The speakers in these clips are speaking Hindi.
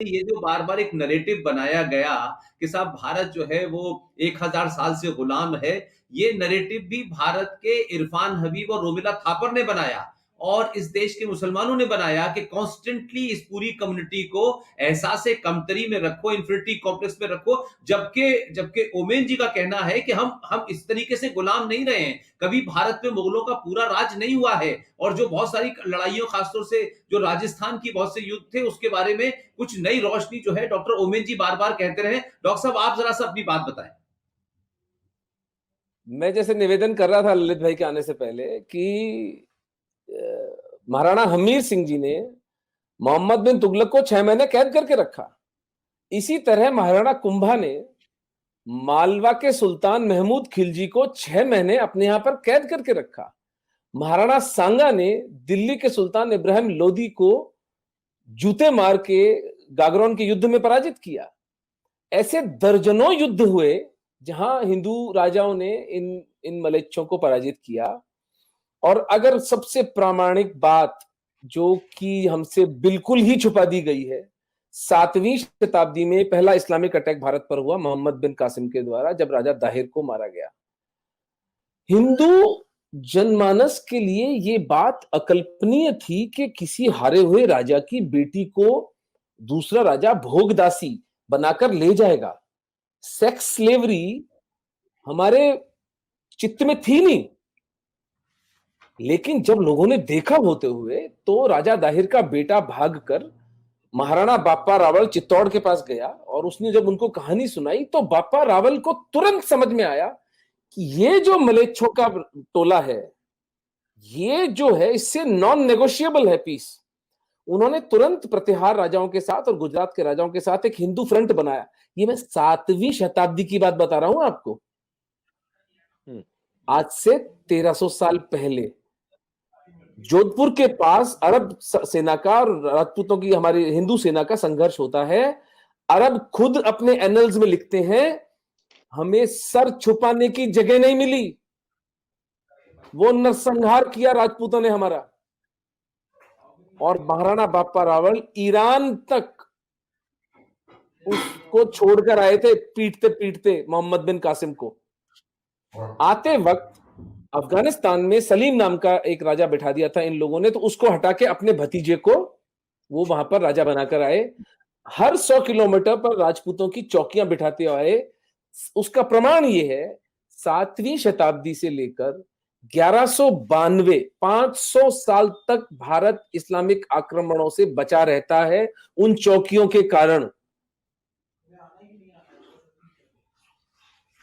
ये जो बार बार एक नरेटिव बनाया गया कि साहब भारत जो है वो 1000 साल से गुलाम है, ये नरेटिव भी भारत के इरफान हबीब और रोमिला थापर ने बनाया और इस देश के मुसलमानों ने बनाया कि कॉन्स्टेंटली इस पूरी कम्युनिटी को एहसास कमतरी में रखो, इंफिनिटी कॉम्प्लेक्स में रखो। जबकि जबकि ओमेन जी का कहना है कि हम इस तरीके से गुलाम नहीं रहे हैं, कभी भारत में मुगलों का पूरा राज नहीं हुआ है, और जो बहुत सारी लड़ाइयों, खासतौर से जो राजस्थान की बहुत से युद्ध थे, उसके बारे में कुछ नई रोशनी जो है डॉक्टर ओमेन जी बार बार कहते रहे। डॉक्टर साहब, आप जरा सा अपनी बात बताएं। मैं जैसे निवेदन कर रहा था ललित भाई के आने से पहले कि महाराणा हमीर सिंह जी ने मोहम्मद बिन तुगलक को 6 महीने कैद करके रखा। इसी तरह महाराणा कुंभा ने मालवा के सुल्तान महमूद खिलजी को 6 महीने अपने यहां पर कैद करके रखा। महाराणा सांगा ने दिल्ली के सुल्तान इब्राहिम लोदी को जूते मार के गागरोन के युद्ध में पराजित किया। ऐसे दर्जनों युद्ध हुए जहां हिंदू राजाओं ने इन इन मलेच्छों को पराजित किया। और अगर सबसे प्रामाणिक बात जो कि हमसे बिल्कुल ही छुपा दी गई है, 7वीं शताब्दी में पहला इस्लामिक अटैक भारत पर हुआ मोहम्मद बिन कासिम के द्वारा, जब राजा दाहिर को मारा गया। हिंदू जनमानस के लिए ये बात अकल्पनीय थी कि किसी हारे हुए राजा की बेटी को दूसरा राजा भोगदासी बनाकर ले जाएगा। सेक्स स्लेवरी हमारे चित्त में थी नहीं, लेकिन जब लोगों ने देखा होते हुए तो राजा दाहिर का बेटा भागकर महाराणा बाप्पा रावल चित्तौड़ के पास गया और उसने जब उनको कहानी सुनाई तो बाप्पा रावल को तुरंत समझ में आया कि ये जो मलेच्छों का टोला है, ये जो है इससे नॉन नेगोशिएबल है पीस। उन्होंने तुरंत प्रतिहार राजाओं के साथ और गुजरात के राजाओं के साथ एक हिंदू फ्रंट बनाया। ये मैं 7वीं शताब्दी की बात बता रहा हूं आपको, आज से 1300 साल पहले। जोधपुर के पास अरब सेना का और राजपूतों की, हमारी हिंदू सेना का संघर्ष होता है। अरब खुद अपने एनल्स में लिखते हैं, हमें सर छुपाने की जगह नहीं मिली, वो नरसंहार किया राजपूतों ने हमारा। और महाराणा बाप्पा रावल ईरान तक उसको छोड़कर आए थे, पीटते पीटते मोहम्मद बिन कासिम को। आते वक्त अफगानिस्तान में सलीम नाम का एक राजा बिठा दिया था इन लोगों ने, तो उसको हटा के अपने भतीजे को वो वहां पर राजा बनाकर आए। हर 100 किलोमीटर पर राजपूतों की चौकियां बिठाते आए। उसका प्रमाण ये है, 7वीं शताब्दी से लेकर 1192, 500 साल तक भारत इस्लामिक आक्रमणों से बचा रहता है उन चौकियों के कारण।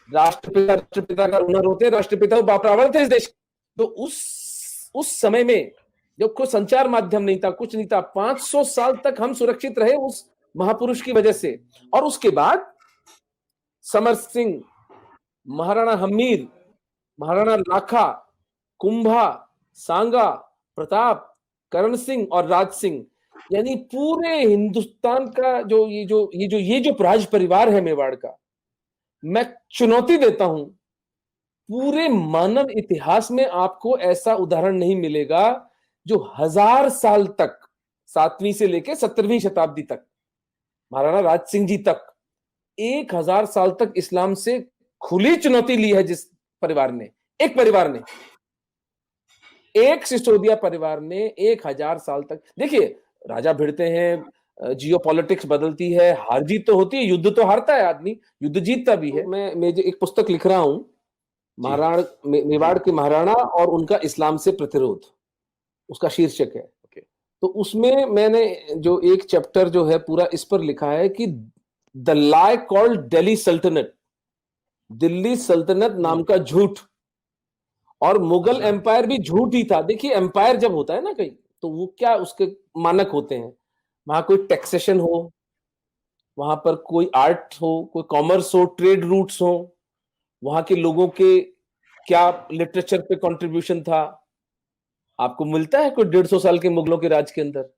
राष्ट्रपिता का हुनर होते, राष्ट्रपिता बाप रावल थे इस देश। तो उस समय में जब कोई संचार माध्यम नहीं था, कुछ नहीं था, 500 साल तक हम सुरक्षित रहे उस महापुरुष की वजह से। और उसके बाद समर सिंह, महाराणा हमीर, महाराणा लाखा, कुंभा, सांगा, प्रताप, करण सिंह और राज सिंह, यानी पूरे हिंदुस्तान का जो राज परिवार है मेवाड़ का, मैं चुनौती देता हूं, पूरे मानव इतिहास में आपको ऐसा उदाहरण नहीं मिलेगा जो 1000 साल तक, 7वीं से लेकर 17वीं शताब्दी तक, महाराणा राज सिंह जी तक 1000 साल तक इस्लाम से खुली चुनौती ली है। जिस परिवार ने, एक परिवार ने, एक सिसोदिया परिवार ने 1000 साल तक, देखिए राजा भिड़ते हैं, जियो पॉलिटिक्स बदलती है, हार जीत तो होती है, युद्ध तो हारता है आदमी, युद्ध जीतता भी है। मैं जो एक पुस्तक लिख रहा हूं, मेवाड़ के महाराणा और उनका इस्लाम से प्रतिरोध, उसका शीर्षक है। तो उसमें मैंने जो एक चैप्टर जो है पूरा इस पर लिखा है कि द लाई कॉल्ड दिल्ली सल्तनत, दिल्ली सल्तनत नाम का झूठ, और मुगल एम्पायर भी झूठ ही था। देखिए एम्पायर जब होता है ना कहीं, तो वो क्या उसके मानक होते हैं, वहां कोई टैक्सेशन हो, वहां पर कोई आर्ट हो, कोई कॉमर्स हो, ट्रेड रूट्स हो, वहां के लोगों के क्या लिटरेचर पे कंट्रीब्यूशन था, आपको मिलता है कोई 150 साल के मुगलों के राज के अंदर?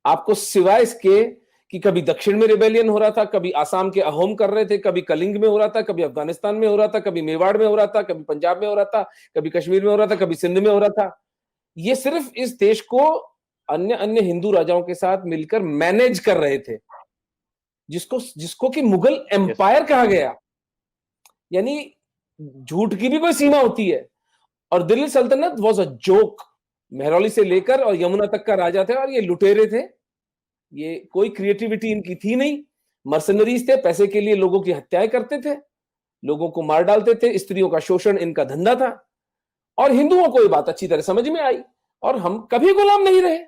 आपको सिवाय इसके कि कभी दक्षिण में रिबेलियन हो रहा था, कभी आसाम के अहोम कर रहे थे, कभी कलिंग में हो रहा था, कभी अफगानिस्तान में हो रहा था, कभी मेवाड़ में हो रहा था, कभी पंजाब में हो रहा था, कभी कश्मीर में हो रहा था, कभी सिंध में हो रहा था। ये सिर्फ इस देश को अन्य अन्य हिंदू राजाओं के साथ मिलकर मैनेज कर रहे थे, जिसको कि मुगल एम्पायर कहा गया। यानी झूठ की भी कोई सीमा होती है। और दिल्ली सल्तनत वॉज अ जोक। मेहरौली से लेकर और यमुना तक का राजा थे, और ये लुटेरे थे, ये कोई क्रिएटिविटी इनकी थी नहीं। मर्सनरीज थे, पैसे के लिए लोगों की हत्याएं करते थे, लोगों को मार डालते थे, स्त्रियों का शोषण इनका धंधा था। और हिंदुओं को ये बात अच्छी तरह समझ में आई, और हम कभी गुलाम नहीं रहे,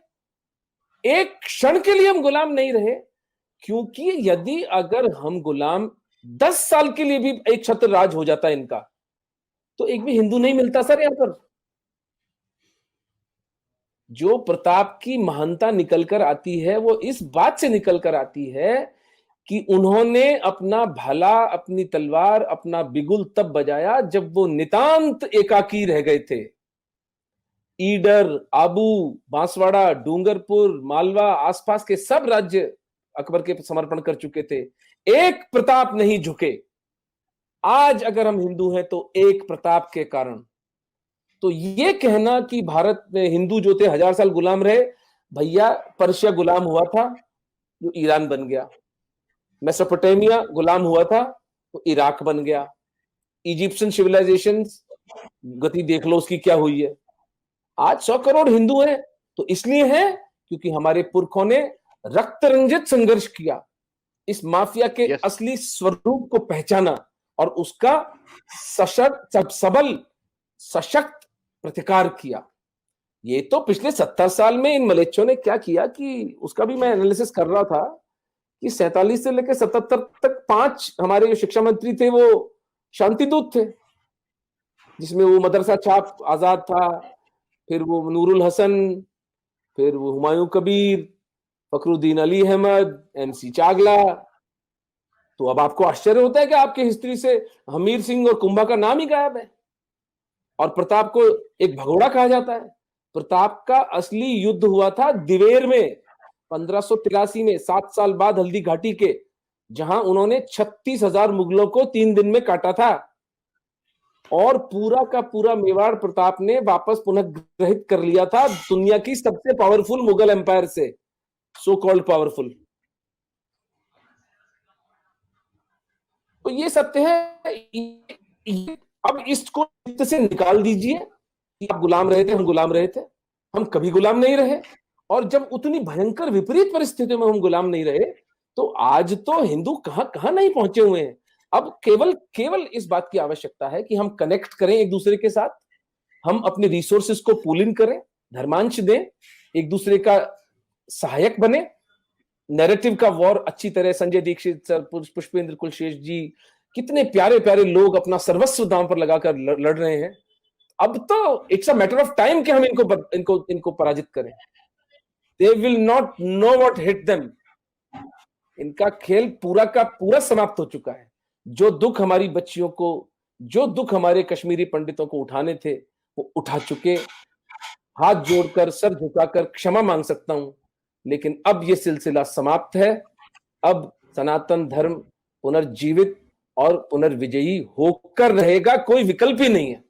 एक क्षण के लिए हम गुलाम नहीं रहे। क्योंकि यदि अगर हम गुलाम 10 साल के लिए भी एक छत्र राज हो जाता है इनका, तो एक भी हिंदू नहीं मिलता सर यहां पर। जो प्रताप की महानता निकल कर आती है वो इस बात से निकल कर आती है कि उन्होंने अपना भाला, अपनी तलवार, अपना बिगुल तब बजाया जब वो नितांत एकाकी रह गए थे। ईडर, आबू, बांसवाड़ा, डूंगरपुर, मालवा, आसपास के सब राज्य अकबर के समर्पण कर चुके थे, एक प्रताप नहीं झुके। आज अगर हम हिंदू हैं तो एक प्रताप के कारण। तो ये कहना कि भारत में हिंदू जो थे 1000 साल गुलाम रहे, भैया पर्शिया गुलाम हुआ था जो ईरान बन गया, मेसोपोटामिया गुलाम हुआ था तो इराक बन गया, इजिप्शियन सिविलाइजेशन गति देख लो उसकी क्या हुई है। आज 100 करोड़ हिंदू हैं तो इसलिए है क्योंकि हमारे पुरखों ने रक्त रंजित संघर्ष किया, इस माफिया के असली स्वरूप को पहचाना और उसका सशक्त, सबल, सशक्त प्रतिकार किया। ये तो पिछले 70 साल में इन मलेच्छों ने क्या किया कि उसका भी मैं एनालिसिस कर रहा था कि 47 से लेकर 77 तक 5 हमारे जो शिक्षा मंत्री थे वो शांतिदूत थे, जिसमें वो मदरसा छाप आजाद था, फिर वो नूरुल हसन, फिर वो हुमायूं कबीर, फखरुद्दीन अली अहमद, एमसी चागला। तो अब आपको आश्चर्य होता है कि आपके हिस्ट्री से हमीर सिंह और कुंभा का नाम ही गायब है, और प्रताप को एक भगोड़ा कहा जाता है। प्रताप का असली युद्ध हुआ था दिवेर में 1583 में, 7 साल बाद हल्दी घाटी के, जहां उन्होंने 36,000 मुगलों को 3 दिन में काटा था, और पूरा का पूरा मेवाड़ प्रताप ने वापस पुनः ग्रहित कर लिया था दुनिया की सबसे पावरफुल मुगल एम्पायर से, सो कॉल्ड पावरफुल। तो ये सत्य है। अब इसको से निकाल दीजिए कि आप गुलाम रहे थे, हम गुलाम रहे थे, हम कभी गुलाम नहीं रहे। और जब उतनी भयंकर विपरीत परिस्थितियों में हम गुलाम नहीं रहे, तो आज तो हिंदू कहां कहां नहीं पहुंचे हुए हैं। अब केवल इस बात की आवश्यकता है कि हम कनेक्ट करें एक दूसरे के साथ, हम अपने रिसोर्सेस को पूल इन करें, धर्मांश दें, एक दूसरे का सहायक बने। नैरेटिव का वॉर अच्छी तरह संजय दीक्षित सर, पुष्पेंद्र कुलशेष जी, कितने प्यारे प्यारे लोग अपना सर्वस्व दांव पर लगाकर लड़ रहे हैं। अब तो it's a matter of time कि हम इनको पराजित करें। They will not know what hit them. इनका खेल पूरा का पूरा समाप्त हो चुका है। जो दुख हमारी बच्चियों को, जो दुख हमारे कश्मीरी पंडितों को उठाने थे वो उठा चुके। हाथ जोड़कर, सर झुकाकर क्षमा मांग सकता हूं, लेकिन अब यह सिलसिला समाप्त है। अब सनातन धर्म पुनर्जीवित और पुनर्विजयी होकर रहेगा, कोई विकल्प ही नहीं है।